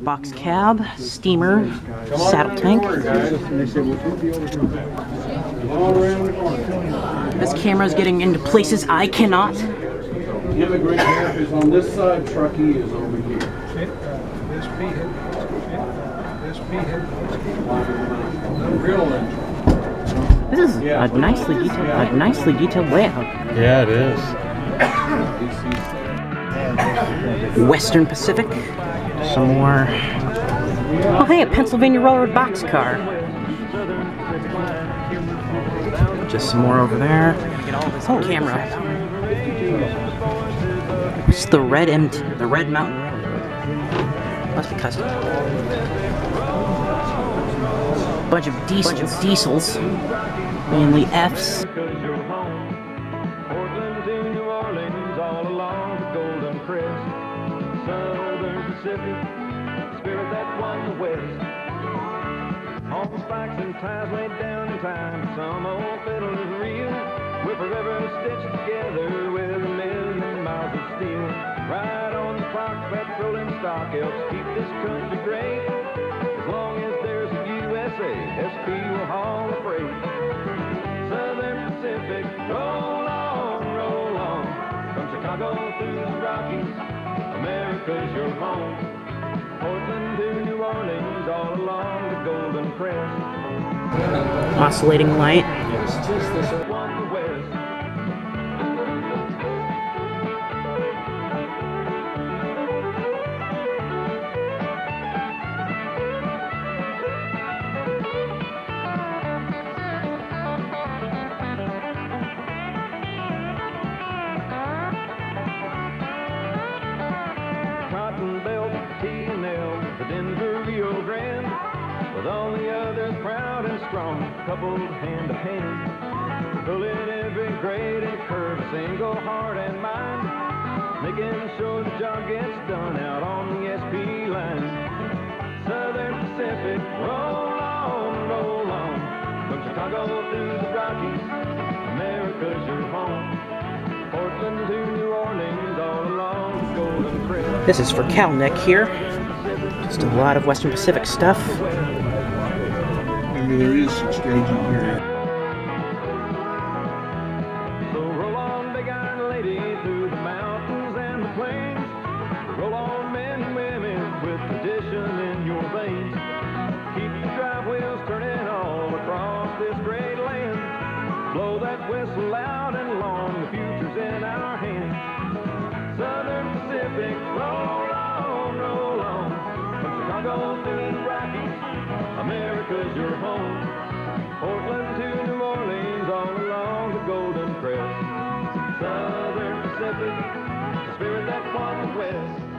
box cab, steamer, saddle tank. This camera is getting into places I cannot. Immigrant camp is on this side, Truckee is over here. This is a nicely detailed layout. Yeah, it is. Western Pacific. Some more. Oh, hey, a Pennsylvania Railroad boxcar. Just some more over there. Oh, camera. It's the Red Mountain Railroad. Must be custom. Bunch of diesels, mainly Fs. Southern Pacific, spirit that won the West. All the spikes and ties laid down in time. Some old fiddle is real. We're forever stitched together with a million miles of steel. Right on the clock, petroleum stock helps keep this country great. As long as there's a USA, SP will haul the freight. Southern Pacific, roll on, from Chicago through the Rockies. America's your home. Portland to New Orleans, all along the Golden Crest. Oscillating light. With all the others proud and strong, coupled hand to hand, pulling every grade and curve, single heart and mind, making sure the job gets done out on the SP line. Southern Pacific, roll on, from Chicago through the Rockies, America's your home. Portland to New Orleans, all along the Golden Crest. This is for Calnick here. Just a lot of Western Pacific stuff. Maybe there is some staging here. So roll on, big iron lady, through the mountains and the plains. Roll on, men and women, with tradition in your veins. Keep the drive wheels turning all across this great land. Blow that whistle loud and long, the future's in our hands. Southern Pacific, roll on, from Chicago through the Rockies, America's your home. Portland to New Orleans, all along the Golden Crest. Southern Pacific, the spirit that won the West.